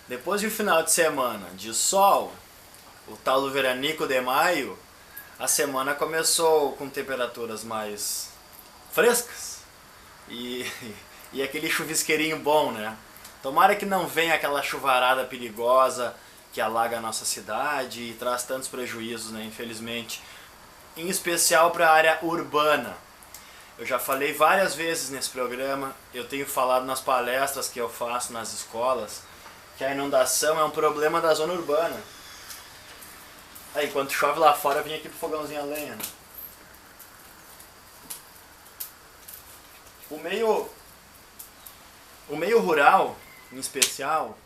Depois de um final de semana de sol, o tal do veranico de maio, a semana começou com temperaturas mais frescas e, e aquele chuvisqueirinho bom, né? Tomara que não venha aquela chuvarada perigosa que alaga a nossa cidade e traz tantos prejuízos, né? Infelizmente, em especial para a área urbana. Eu já falei várias vezes nesse programa, eu tenho falado nas palestras que eu faço nas escolas, que a inundação é um problema da zona urbana. Aí, enquanto chove lá fora, eu vim aqui pro fogãozinho a lenha, né? O meio rural, em especial,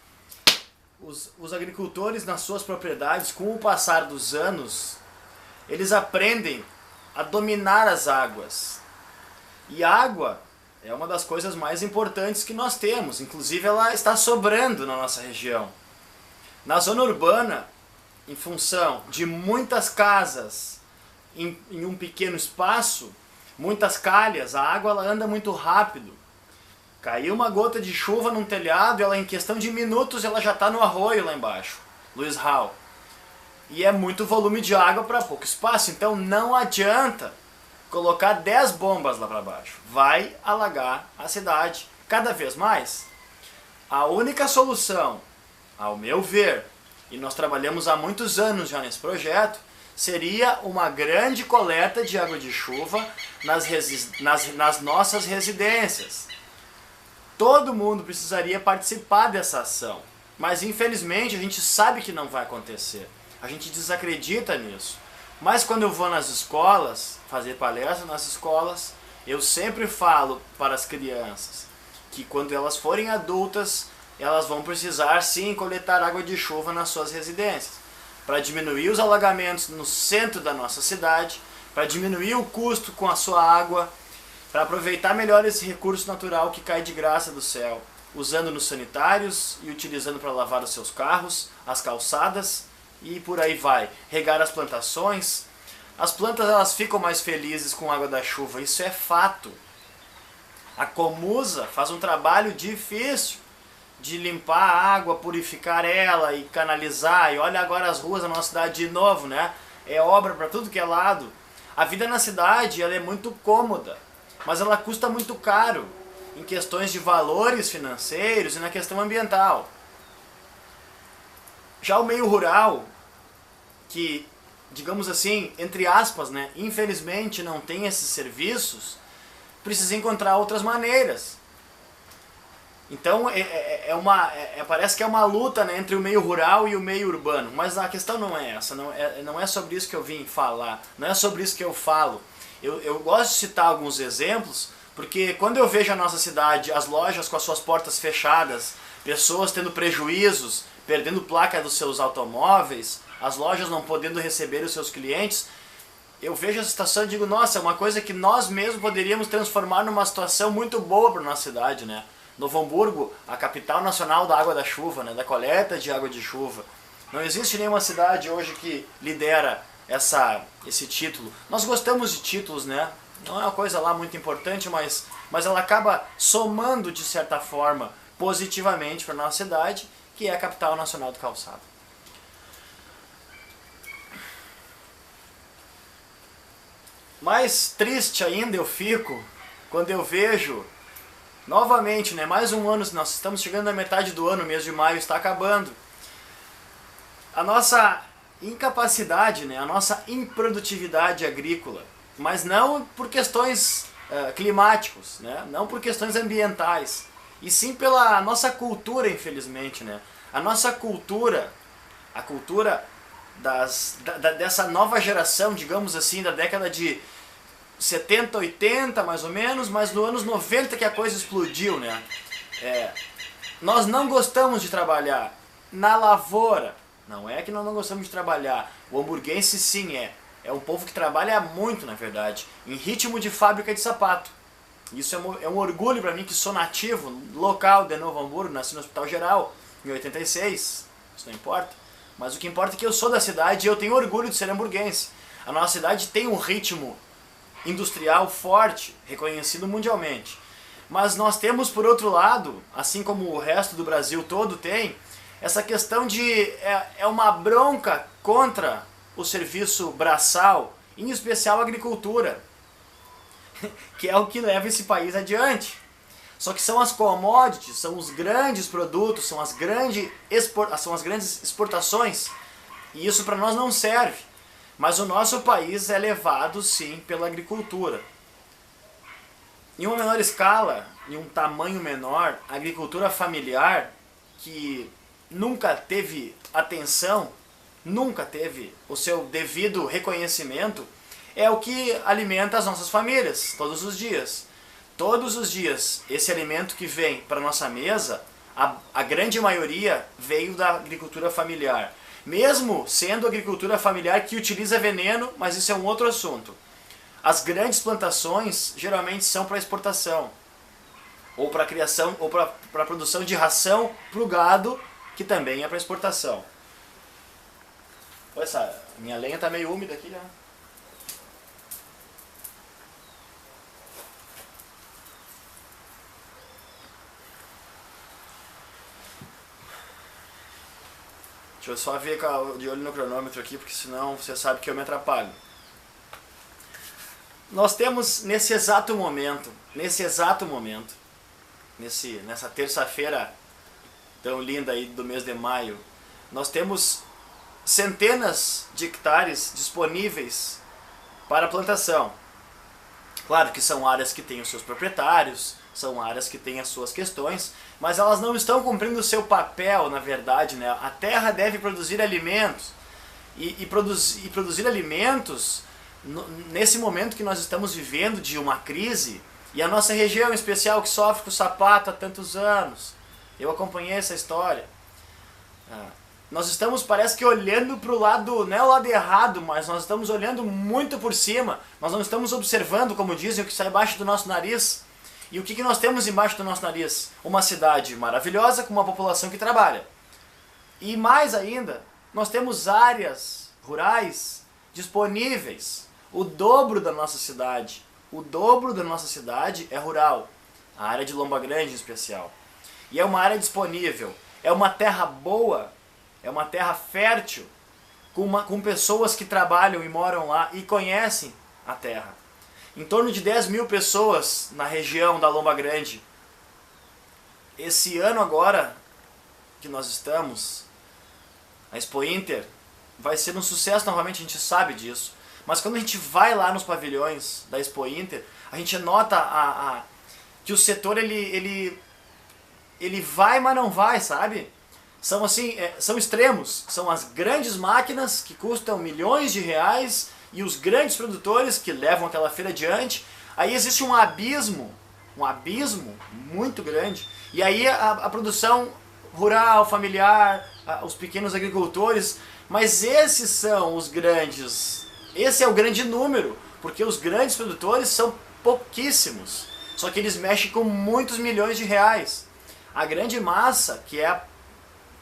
os agricultores nas suas propriedades, com o passar dos anos, eles aprendem a dominar as águas. E a água é uma das coisas mais importantes que nós temos, inclusive ela está sobrando na nossa região. Na zona urbana, em função de muitas casas em um pequeno espaço, muitas calhas, a água ela anda muito rápido. Caiu uma gota de chuva num telhado, ela em questão de minutos ela já está no arroio lá embaixo, Luiz Hall. E é muito volume de água para pouco espaço, então não adianta colocar 10 bombas lá para baixo. Vai alagar a cidade cada vez mais. A única solução, ao meu ver, e nós trabalhamos há muitos anos já nesse projeto, seria uma grande coleta de água de chuva nas nossas residências. Todo mundo precisaria participar dessa ação, mas infelizmente a gente sabe que não vai acontecer. A gente desacredita nisso. Mas quando eu vou nas escolas, fazer palestra nas escolas, eu sempre falo para as crianças que quando elas forem adultas, elas vão precisar sim coletar água de chuva nas suas residências, para diminuir os alagamentos no centro da nossa cidade, para diminuir o custo com a sua água, para aproveitar melhor esse recurso natural que cai de graça do céu, usando nos sanitários e utilizando para lavar os seus carros, as calçadas e por aí vai. Regar as plantações. As plantas elas ficam mais felizes com a água da chuva, isso é fato. A Comusa faz um trabalho difícil de limpar a água, purificar ela e canalizar. E olha agora as ruas da nossa cidade de novo, né? É obra para tudo que é lado. A vida na cidade ela é muito cômoda, mas ela custa muito caro em questões de valores financeiros e na questão ambiental. Já o meio rural, que, digamos assim, entre aspas, né, infelizmente não tem esses serviços, precisa encontrar outras maneiras. Então parece que é uma luta, né, entre o meio rural e o meio urbano, mas a questão não é essa, não é sobre isso que eu vim falar, não é sobre isso que eu falo. Eu gosto de citar alguns exemplos, porque quando eu vejo a nossa cidade, as lojas com as suas portas fechadas, pessoas tendo prejuízos, perdendo placa dos seus automóveis, as lojas não podendo receber os seus clientes, eu vejo essa situação e digo, nossa, é uma coisa que nós mesmos poderíamos transformar numa situação muito boa para a nossa cidade, né? Novo Hamburgo, a capital nacional da água da chuva, né? Da coleta de água de chuva. Não existe nenhuma cidade hoje que lidera esse título. Nós gostamos de títulos, né? Não é uma coisa lá muito importante, mas ela acaba somando de certa forma positivamente para a nossa cidade, que é a capital nacional do calçado. Mais triste ainda eu fico quando eu vejo novamente, né, mais um ano, nós estamos chegando na metade do ano, o mês de maio está acabando. A nossa incapacidade, né, a nossa improdutividade agrícola, mas não por questões climáticos, né, não por questões ambientais, e sim pela nossa cultura, infelizmente, né. A nossa cultura, a cultura dessa nova geração, digamos assim, da década de 70, 80 mais ou menos, mas nos anos 90 que a coisa explodiu, né? Nós não gostamos de trabalhar na lavoura, não é que nós não gostamos de trabalhar, o hamburguense sim é um povo que trabalha muito, na verdade, em ritmo de fábrica de sapato. Isso é um orgulho para mim que sou nativo, local de Novo Hamburgo, nasci no Hospital Geral, em 86, isso não importa, mas o que importa é que eu sou da cidade e eu tenho orgulho de ser hamburguense. A nossa cidade tem um ritmo industrial forte, reconhecido mundialmente. Mas nós temos, por outro lado, assim como o resto do Brasil todo tem, essa questão de é uma bronca contra o serviço braçal, em especial a agricultura, que é o que leva esse país adiante. Só que são as commodities, são os grandes produtos, são as grandes exportações, e isso para nós não serve. Mas o nosso país é levado sim pela agricultura. Em uma menor escala, em um tamanho menor, a agricultura familiar, que nunca teve atenção, nunca teve o seu devido reconhecimento, é o que alimenta as nossas famílias todos os dias. Todos os dias, esse alimento que vem para a nossa mesa, a grande maioria veio da agricultura familiar. Mesmo sendo agricultura familiar que utiliza veneno, mas isso é um outro assunto. As grandes plantações geralmente são para exportação, ou para criação, ou para produção de ração para o gado, que também é para exportação. Olha essa, minha lenha está meio úmida aqui já. Deixa eu só ver de olho no cronômetro aqui, porque senão você sabe que eu me atrapalho. Nós temos nessa terça-feira tão linda aí do mês de maio, nós temos centenas de hectares disponíveis para plantação. Claro que são áreas que têm os seus proprietários, são áreas que têm as suas questões, mas elas não estão cumprindo o seu papel, na verdade, né? A terra deve produzir alimentos, e produzir alimentos nesse momento que nós estamos vivendo de uma crise, e a nossa região em especial que sofre com o sapato há tantos anos. Eu acompanhei essa história. Nós estamos, parece que olhando para o lado, não é o lado errado, mas nós estamos olhando muito por cima. Nós não estamos observando, como dizem, o que está embaixo do nosso nariz. E o que nós temos embaixo do nosso nariz? Uma cidade maravilhosa com uma população que trabalha. E mais ainda, nós temos áreas rurais disponíveis. O dobro da nossa cidade. O dobro da nossa cidade é rural. A área de Lomba Grande em especial. E é uma área disponível. É uma terra boa. É uma terra fértil. Com pessoas que trabalham e moram lá e conhecem a terra. Em torno de 10 mil pessoas na região da Lomba Grande. Esse ano agora que nós estamos, a Expo Inter vai ser um sucesso novamente, a gente sabe disso. Mas quando a gente vai lá nos pavilhões da Expo Inter, a gente nota que o setor ele vai, mas não vai, sabe? São assim, são extremos. São as grandes máquinas que custam milhões de reais e os grandes produtores que levam aquela feira adiante. Aí existe um abismo muito grande. E aí a produção rural, familiar, os pequenos agricultores, mas esses são os grandes. Esse é o grande número, porque os grandes produtores são pouquíssimos. Só que eles mexem com muitos milhões de reais. A grande massa, que é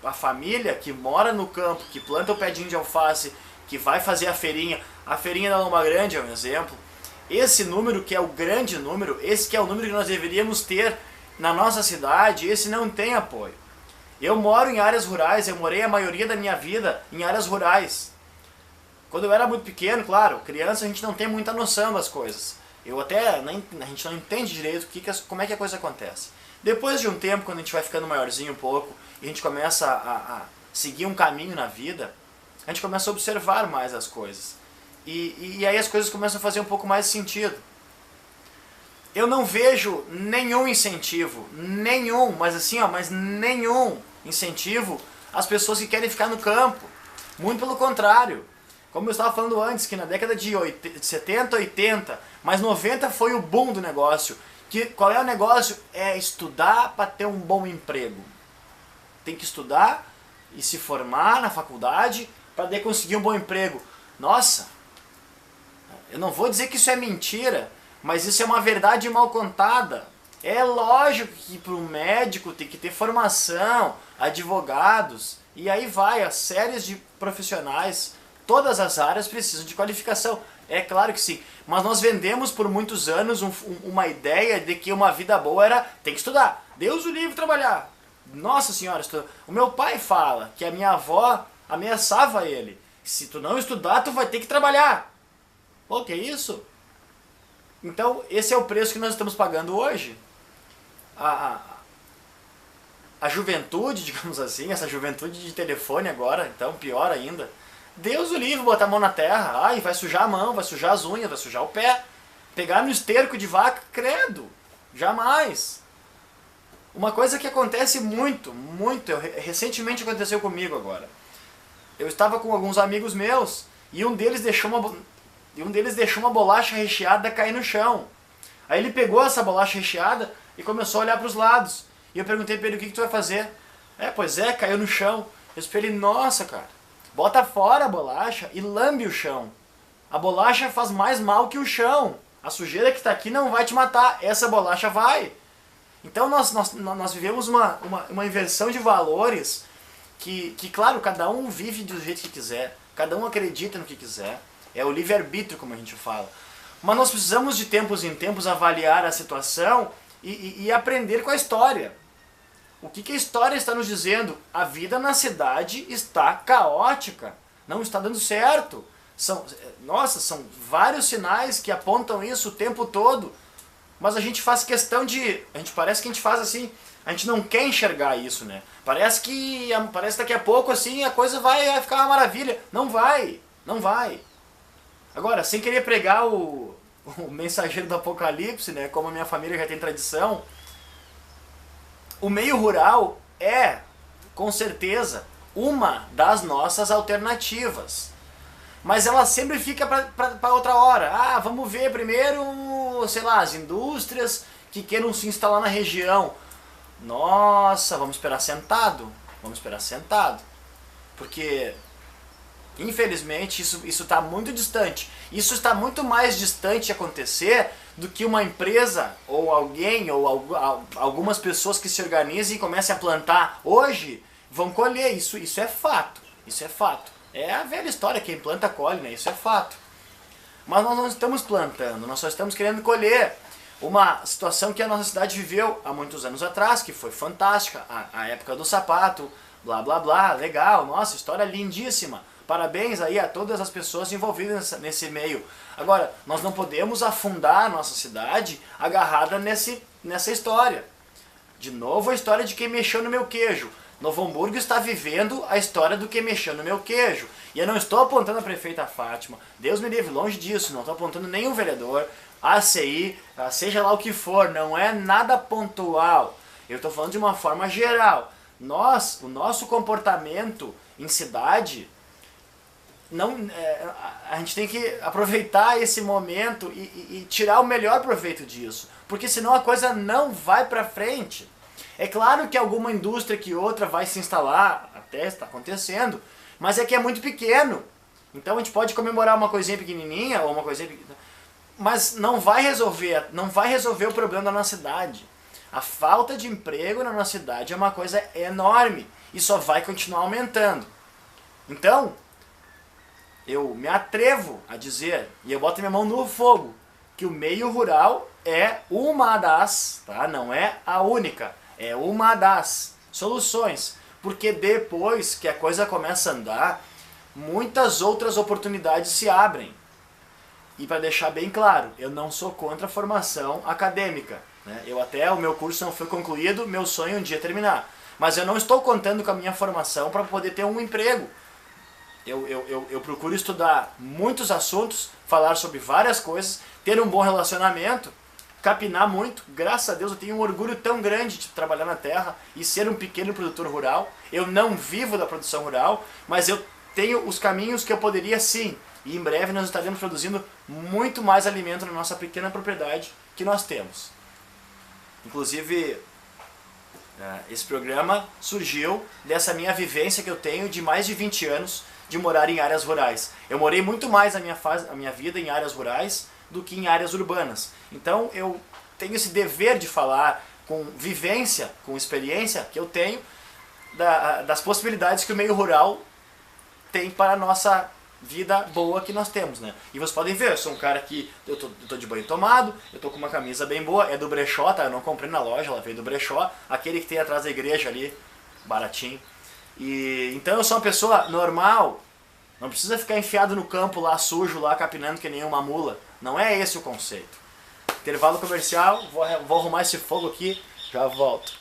a família que mora no campo, que planta o pedinho de alface, que vai fazer a feirinha da Lomba Grande é um exemplo. Esse número que é o grande número, esse que é o número que nós deveríamos ter na nossa cidade, esse não tem apoio. Eu moro em áreas rurais, eu morei a maioria da minha vida em áreas rurais. Quando eu era muito pequeno, claro, criança a gente não tem muita noção das coisas. A gente não entende direito como é que a coisa acontece. Depois de um tempo, quando a gente vai ficando maiorzinho um pouco, e a gente começa a seguir um caminho na vida, a gente começa a observar mais as coisas. E aí as coisas começam a fazer um pouco mais sentido. Eu não vejo nenhum incentivo, mas nenhum incentivo às pessoas que querem ficar no campo. Muito pelo contrário. Como eu estava falando antes, que na década de 70, 80, mas 90 foi o boom do negócio. Qual é o negócio? É estudar para ter um bom emprego. Tem que estudar e se formar na faculdade para poder conseguir um bom emprego. Nossa, eu não vou dizer que isso é mentira, mas isso é uma verdade mal contada. É lógico que para um médico tem que ter formação, advogados, e aí vai, as séries de profissionais, todas as áreas precisam de qualificação. É claro que sim, mas nós vendemos por muitos anos uma ideia de que uma vida boa era tem que estudar. Deus o livre trabalhar. Nossa senhora, o meu pai fala que a minha avó ameaçava ele. Se tu não estudar, tu vai ter que trabalhar. Pô, que isso? Então, esse é o preço que nós estamos pagando hoje. A juventude, digamos assim, essa juventude de telefone agora, então pior ainda. Deus o livre, botar a mão na terra, ai, vai sujar a mão, vai sujar as unhas, vai sujar o pé. Pegar no esterco de vaca, credo, jamais. Uma coisa que acontece muito, recentemente aconteceu comigo agora. Eu estava com alguns amigos meus e um deles deixou uma bolacha recheada cair no chão. Aí ele pegou essa bolacha recheada e começou a olhar para os lados. E eu perguntei para ele, o que tu vai fazer? Pois é, caiu no chão. Eu disse para ele, nossa cara, bota fora a bolacha e lambe o chão. A bolacha faz mais mal que o chão. A sujeira que está aqui não vai te matar, essa bolacha vai. Então nós vivemos uma inversão de valores que, claro, cada um vive do jeito que quiser, cada um acredita no que quiser, é o livre-arbítrio, como a gente fala. Mas nós precisamos de tempos em tempos avaliar a situação e aprender com a história. O que a história está nos dizendo? A vida na cidade está caótica, não está dando certo. São vários sinais que apontam isso o tempo todo, mas a gente faz questão parece que a gente faz assim, a gente não quer enxergar isso, né? Parece que daqui a pouco assim a coisa vai ficar uma maravilha. Não vai. Agora, sem querer pregar o mensageiro do apocalipse, né? Como a minha família já tem tradição, o meio rural é, com certeza, uma das nossas alternativas. Mas ela sempre fica para outra hora. Vamos ver primeiro, sei lá, as indústrias que queiram se instalar na região. Nossa, vamos esperar sentado. Porque, infelizmente, isso está muito distante. Isso está muito mais distante de acontecer do que uma empresa, ou alguém, ou algumas pessoas que se organizem e comecem a plantar. Hoje, vão colher. Isso é fato. É a velha história, quem planta colhe, né? Isso é fato. Mas nós não estamos plantando, nós só estamos querendo colher. Uma situação que a nossa cidade viveu há muitos anos atrás, que foi fantástica, a época do sapato, blá blá blá, legal, nossa, história lindíssima. Parabéns aí a todas as pessoas envolvidas nesse meio. Agora, nós não podemos afundar a nossa cidade agarrada nessa história. De novo a história de quem mexeu no meu queijo. Novo Hamburgo está vivendo a história do que mexeu no meu queijo. E eu não estou apontando a prefeita Fátima, Deus me livre, longe disso, não estou apontando nenhum vereador, a ACI, seja lá o que for, não é nada pontual. Eu estou falando de uma forma geral. O nosso comportamento em cidade, a gente tem que aproveitar esse momento e tirar o melhor proveito disso, porque senão a coisa não vai para frente. É claro que alguma indústria que outra vai se instalar, até está acontecendo, mas é que é muito pequeno. Então a gente pode comemorar uma coisinha pequenininha ou uma coisinha pequena, mas não vai resolver o problema da nossa cidade. A falta de emprego na nossa cidade é uma coisa enorme e só vai continuar aumentando. Então, eu me atrevo a dizer, e eu boto minha mão no fogo, que o meio rural é uma das, tá? Não é a única, é uma das soluções. Porque depois que a coisa começa a andar, muitas outras oportunidades se abrem. E para deixar bem claro, eu não sou contra a formação acadêmica, né? O meu curso não foi concluído, meu sonho é um dia terminar. Mas eu não estou contando com a minha formação para poder ter um emprego. Eu procuro estudar muitos assuntos, falar sobre várias coisas, ter um bom relacionamento, capinar muito. Graças a Deus eu tenho um orgulho tão grande de trabalhar na terra e ser um pequeno produtor rural. Eu não vivo da produção rural, mas eu tenho os caminhos que eu poderia sim. E em breve nós estaremos produzindo muito mais alimento na nossa pequena propriedade que nós temos. Inclusive, esse programa surgiu dessa minha vivência que eu tenho de mais de 20 anos de morar em áreas rurais. Eu morei muito mais a minha vida em áreas rurais do que em áreas urbanas. Então eu tenho esse dever de falar com vivência, com experiência que eu tenho das possibilidades que o meio rural tem para a nossa vida boa que nós temos, né? E vocês podem ver, eu sou um cara que eu tô de banho tomado, eu tô com uma camisa bem boa, é do brechó, tá? Eu não comprei na loja, ela veio do brechó, aquele que tem atrás da igreja ali, baratinho. E então eu sou uma pessoa normal, não precisa ficar enfiado no campo lá, sujo, lá, capinando que nem uma mula. Não é esse o conceito. Intervalo comercial, vou arrumar esse fogo aqui, já volto.